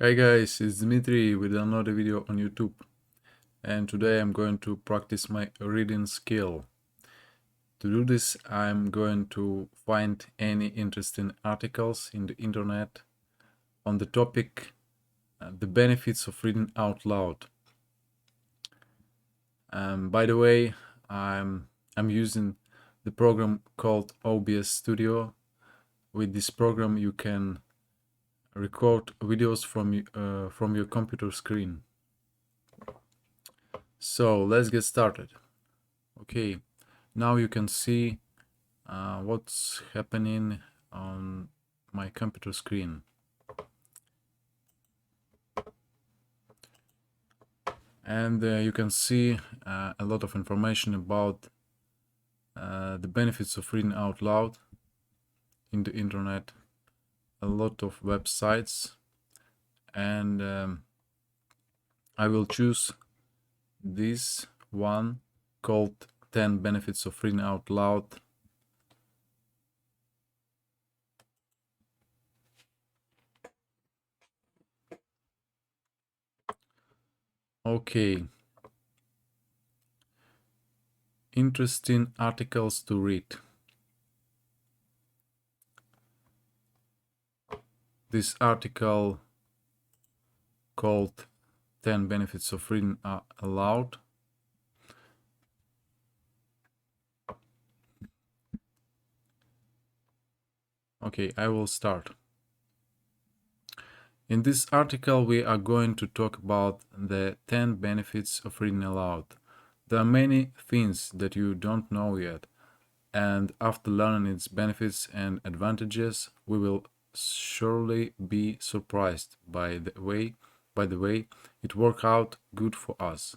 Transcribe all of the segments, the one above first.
Hi guys, it's Dmitry with another video on YouTube, and today I'm going to practice my reading skill. To do this, I'm going to find any interesting articles in the internet on the topic the benefits of reading out loud. By the way, I'm using the program called OBS Studio. With this program, you can record videos from your computer screen. So let's get started. Okay, now you can see what's happening on my computer screen. And you can see a lot of information about the benefits of reading out loud in the internet, a lot of websites, and I will choose this one called 10 benefits of reading out loud. Okay, interesting articles to read. This article called 10 benefits of reading aloud. Okay, I will start. In this article, we are going to talk about the 10 benefits of reading aloud. There are many things that you don't know yet, and after learning its benefits and advantages, we will surely be surprised by the way it works out good for us.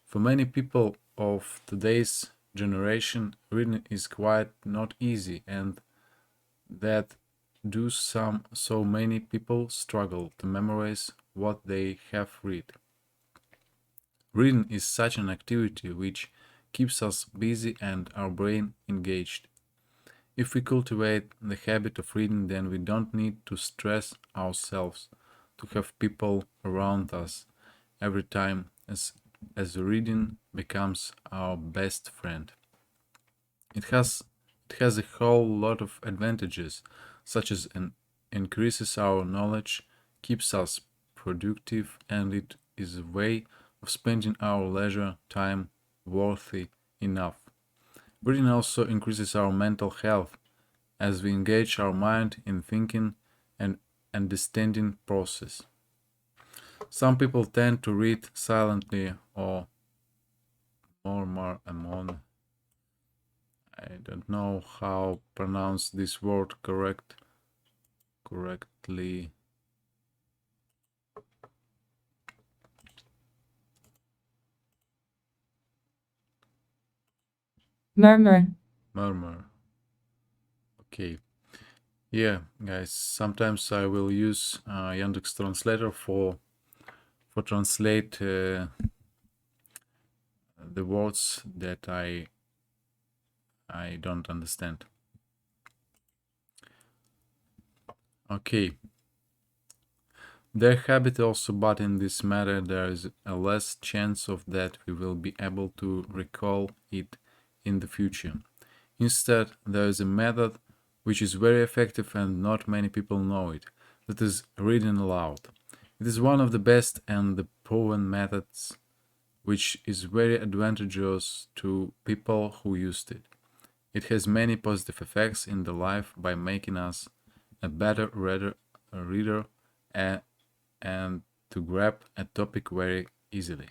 For many people of today's generation, reading is quite not easy, and that so many people struggle to memorize what they have read. Reading is such an activity which keeps us busy and our brain engaged. If we cultivate the habit of reading, then we don't need to stress ourselves to have people around us every time as reading becomes our best friend. It has it has a whole lot of advantages, such as increases our knowledge, keeps us productive, and it is a way of spending our leisure time worthy enough. Reading also increases our mental health as we engage our mind in thinking and understanding process. Some people tend to read silently or murmur among. I don't know how pronounce this word correctly. Murmur. Murmur. Okay. Yeah, guys. Sometimes I will use Yandex Translator for translate the words that I don't understand. Okay. Their habit also, but in this matter, there is a less chance of that we will be able to recall it in the future. Instead, there is a method which is very effective and not many people know it. That is reading aloud. It is one of the best and the proven methods which is very advantageous to people who used it. It has many positive effects in the life by making us a better reader and to grab a topic very easily.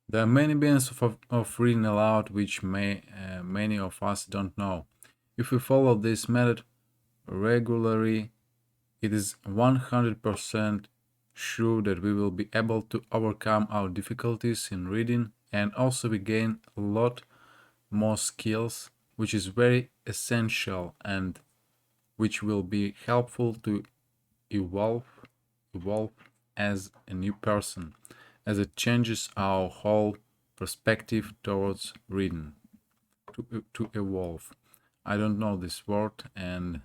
There are many benefits of reading aloud which many of us don't know. If we follow this method regularly, it is 100% sure that we will be able to overcome our difficulties in reading, and also we gain a lot more skills, which is very essential and which will be helpful to evolve evolve as a new person, as it changes our whole perspective towards reading. To evolve, I don't know this word, and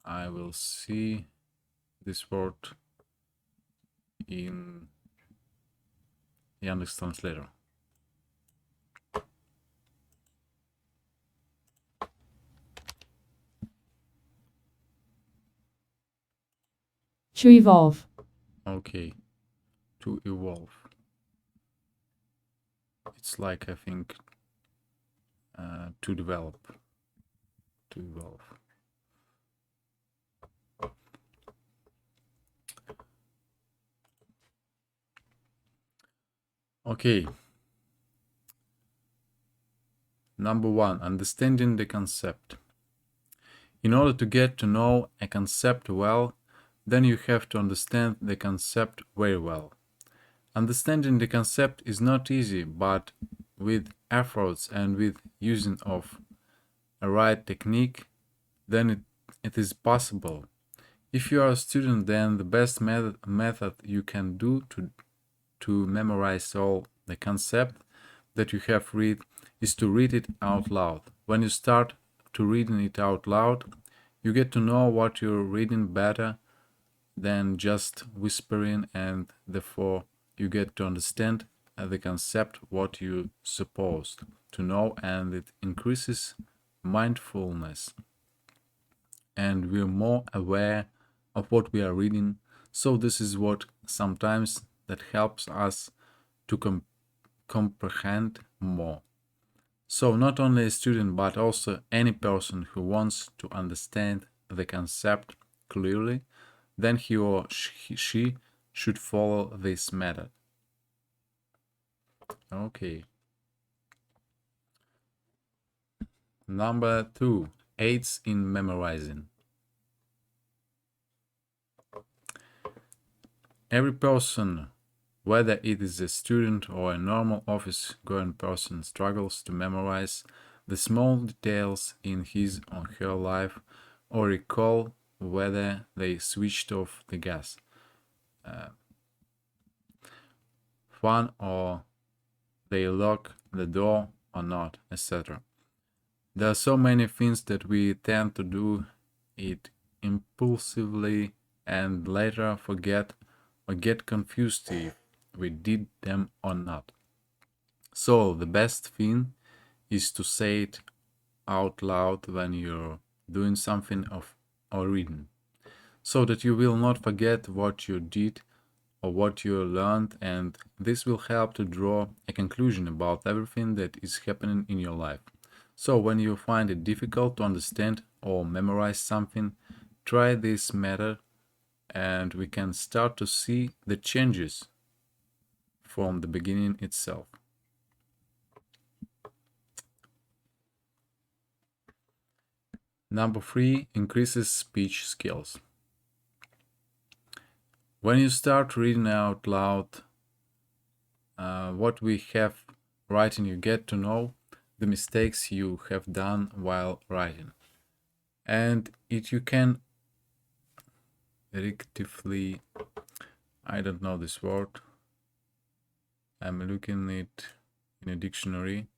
I will see this word in Yandex Translator. To evolve. Okay, to evolve. It's like, I think, to develop. To evolve. Okay. Number one, understanding the concept. In order to get to know a concept well, then you have to understand the concept very well. Understanding the concept is not easy, but with efforts and with using of a right technique, then it is possible. If you are a student, then the best method you can do to memorize all the concept that you have read is to read it out loud. When you start to reading it out loud, you get to know what you're reading better than just whispering, and therefore you get to understand the concept what you supposed to know, and it increases mindfulness, and we're more aware of what we are reading. So this is what sometimes that helps us to comprehend more. So not only a student, but also any person who wants to understand the concept clearly, then he or she should follow this method. Okay. Number 2, aids in memorizing. Every person, whether it is a student or a normal office-going person, struggles to memorize the small details in his or her life, or recall whether they switched off the gas, fan, or they lock the door or not, etc. There are so many things that we tend to do it impulsively and later forget or get confused if we did them or not. So the best thing is to say it out loud when you're doing something or reading, so that you will not forget what you did or what you learned, and this will help to draw a conclusion about everything that is happening in your life. So when you find it difficult to understand or memorize something, try this method, and we can start to see the changes from the beginning itself. Number 3, increases speech skills. When you start reading out loud what we have writing, you get to know the mistakes you have done while writing, and you can rectify. I don't know this word. I'm looking it in a dictionary.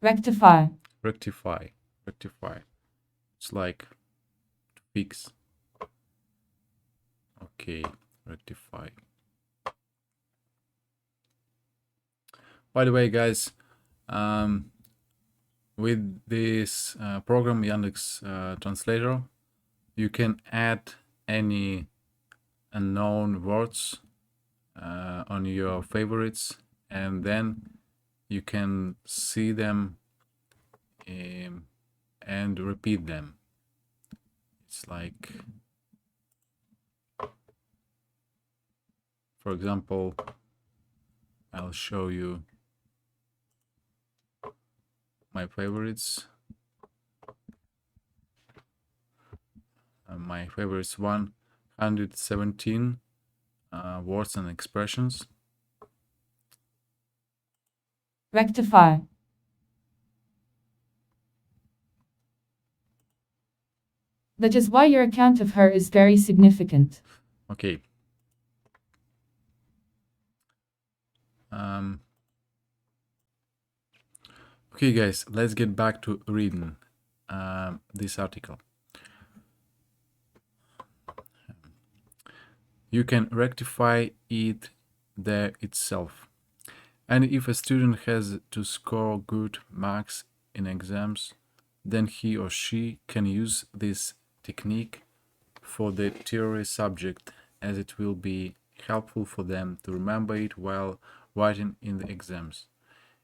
Rectify. Rectify. It's like to fix. Okay, rectify. By the way, guys, with this program Yandex Translator, you can add any unknown words on your favorites, and then you can see them and repeat them. It's like, for example, I'll show you my favorites. My favorites 117 words and expressions. Rectify. That is why your account of her is very significant. Okay, Um, okay, guys, let's get back to reading this article. You can rectify it there itself. And if a student has to score good marks in exams, then he or she can use this technique for the theory subject, as it will be helpful for them to remember it while writing in the exams.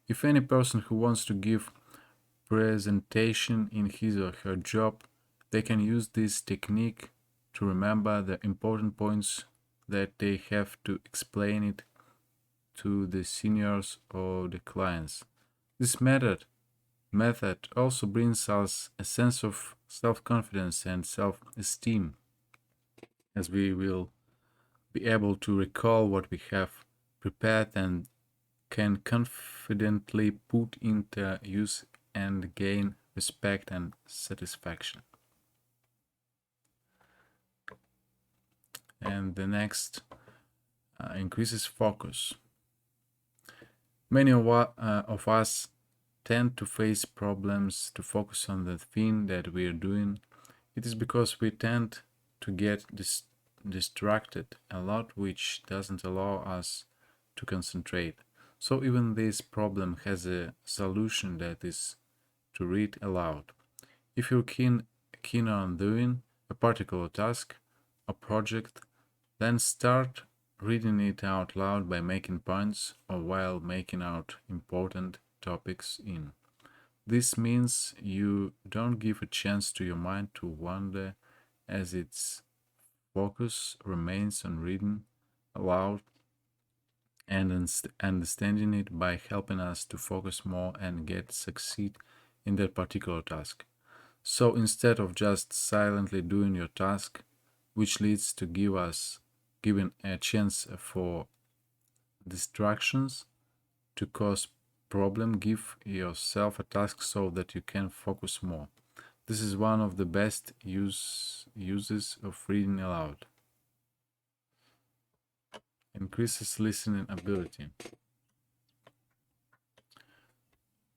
If any person who wants to give presentation in his or her job, they can use this technique to remember the important points that they have to explain it to the seniors or the clients. This method also brings us a sense of self-confidence and self-esteem, as we will be able to recall what we have prepared and can confidently put into use and gain respect and satisfaction. And the next increases focus. Many of us tend to face problems to focus on the thing that we are doing. It is because we tend to get distracted a lot, which doesn't allow us to concentrate. So even this problem has a solution, that is to read aloud. If you're keen on doing a particular task or project, then start reading it out loud by making points or while making out important topics in. This means you don't give a chance to your mind to wander, as its focus remains on reading aloud and understanding it by helping us to focus more and get succeed in that particular task. So instead of just silently doing your task, which leads to giving a chance for distractions to cause problem, give yourself a task so that you can focus more. This is one of the best uses of reading aloud. Increases listening ability.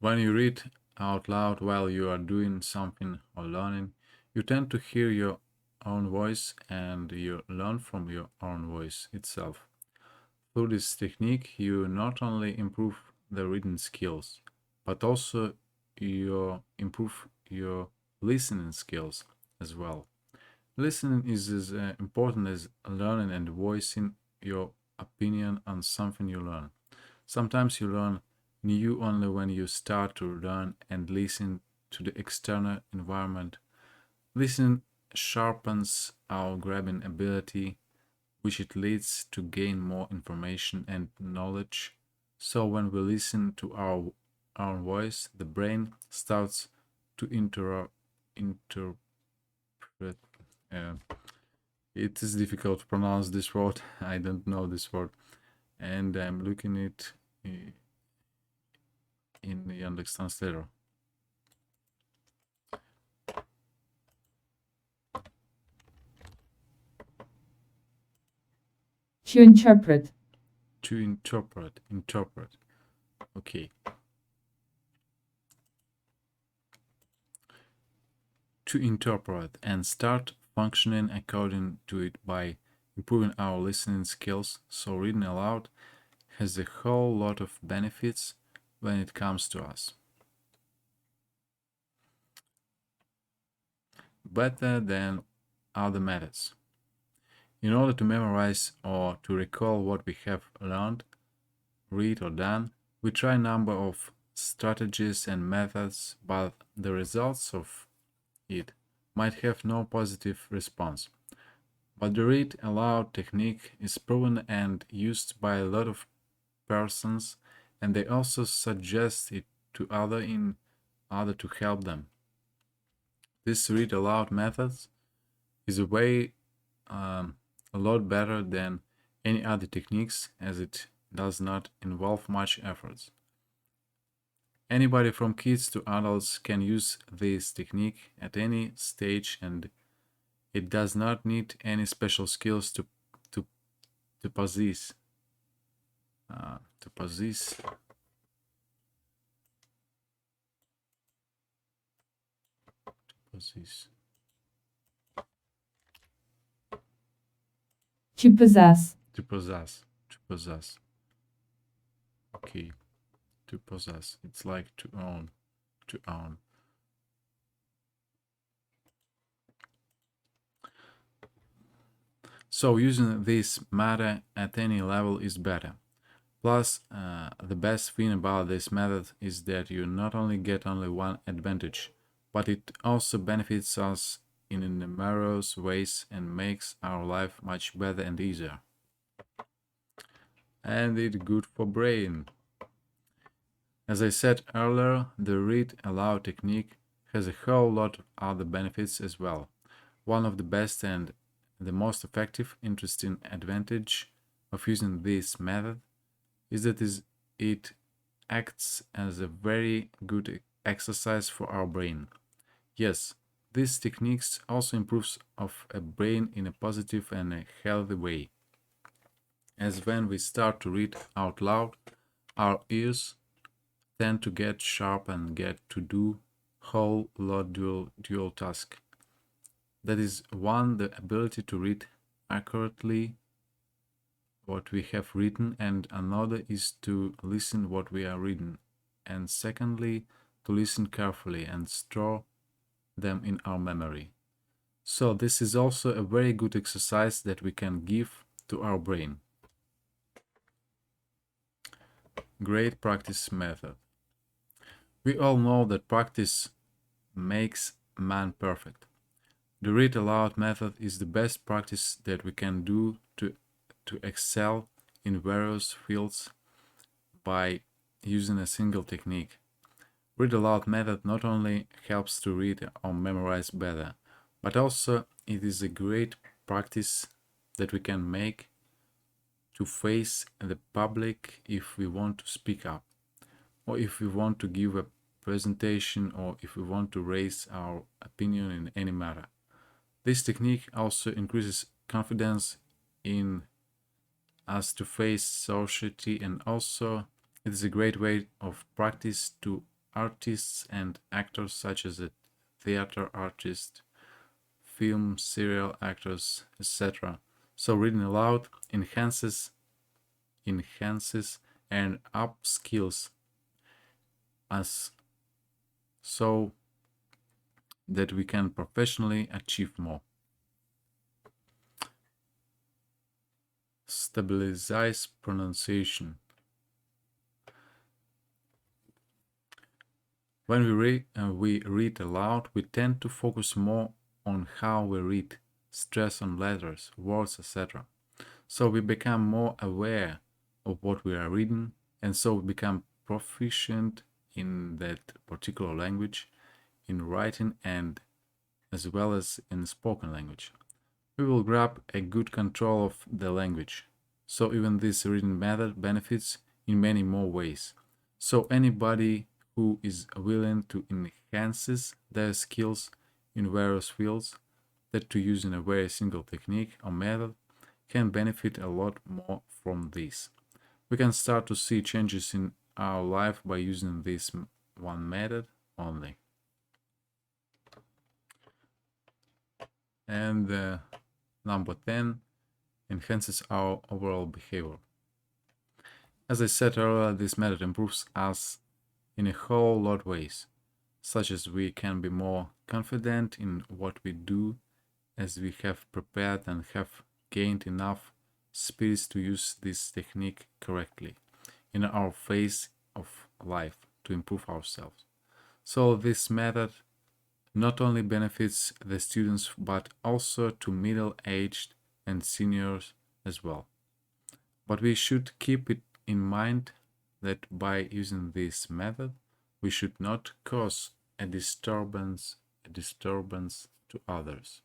When you read out loud while you are doing something or learning, you tend to hear your own voice and you learn from your own voice itself. Through this technique, you not only improve the reading skills, but also you improve your listening skills as well. Listening is as important as learning and voicing your opinion on something you learn. Sometimes you learn new only when you start to learn and listen to the external environment. Listening sharpens our grabbing ability, which it leads to gain more information and knowledge. So when we listen to our voice, the brain starts to interpret. Uh, it is difficult to pronounce this word. I don't know this word, and I'm looking it in the Yandex Translator. To interpret. To interpret. Okay. To interpret and start functioning according to it by improving our listening skills. So reading aloud has a whole lot of benefits when it comes to us. Better than other methods. In order to memorize or to recall what we have learned, read or done, we try a number of strategies and methods, but the results of it might have no positive response. But the read aloud technique is proven and used by a lot of persons, and they also suggest it to others in order to help them. This read aloud method is a way a lot better than any other techniques, as it does not involve much efforts. Anybody from kids to adults can use this technique at any stage, and it does not need any special skills to possess. to pause this. Pause this. To possess. To possess. To possess. Okay. To possess. It's like to own. To own. So using this method at any level is better. Plus, the best thing about this method is that you not only get only one advantage, but it also benefits us in numerous ways and makes our life much better and easier. And it's good for brain. As I said earlier, the read aloud technique has a whole lot of other benefits as well. One of the best and the most effective, interesting advantage of using this method is that it acts as a very good exercise for our brain. Yes, these techniques also improves of a brain in a positive and a healthy way. As when we start to read out loud, our ears tend to get sharp and get to do whole lot dual task. That is one, the ability to read accurately what we have written, and another is to listen what we are reading, and secondly to listen carefully and store them in our memory. So this is also a very good exercise that we can give to our brain. Great practice method. We all know that practice makes man perfect. The read aloud method is the best practice that we can do to excel in various fields by using a single technique. Read aloud method not only helps to read or memorize better, but also it is a great practice that we can make to face the public if we want to speak up, or if we want to give a presentation, or if we want to raise our opinion in any matter. This technique also increases confidence in us to face society, and also it is a great way of practice to artists and actors such as a theater artist, film, serial actors, etc. So reading aloud enhances and upskills us so that we can professionally achieve more. Stabilize pronunciation. When we read aloud, we tend to focus more on how we read, stress on letters, words, etc. So we become more aware of what we are reading, and so we become proficient in that particular language, in writing, and as well as in spoken language. We will grab a good control of the language. So even this reading method benefits in many more ways. So anybody who is willing to enhance their skills in various fields that to use in a very single technique or method can benefit a lot more from this. We can start to see changes in our life by using this one method only. And number 10 enhances our overall behavior. As I said earlier, this method improves us in a whole lot of ways, such as we can be more confident in what we do as we have prepared and have gained enough spirits to use this technique correctly in our phase of life to improve ourselves. So this method not only benefits the students but also to middle-aged and seniors as well. But we should keep it in mind that by using this method, we should not cause a disturbance to others.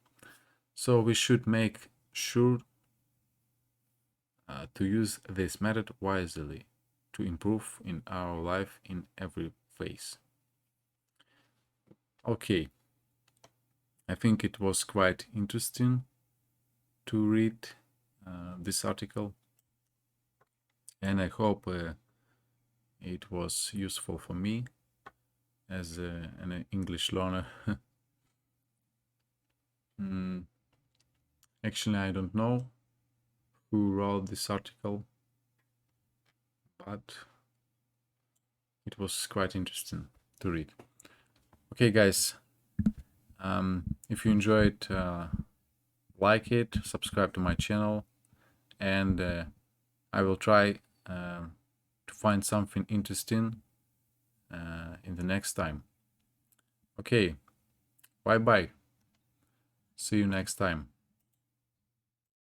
So we should make sure to use this method wisely to improve in our life in every phase. Okay, I think it was quite interesting to read this article, and I hope it was useful for me as an English learner. Actually, I don't know who wrote this article, but it was quite interesting to read. Okay, guys, if you enjoyed, like it, subscribe to my channel, and I will try to find something interesting in the next time. Okay, bye bye. See you next time.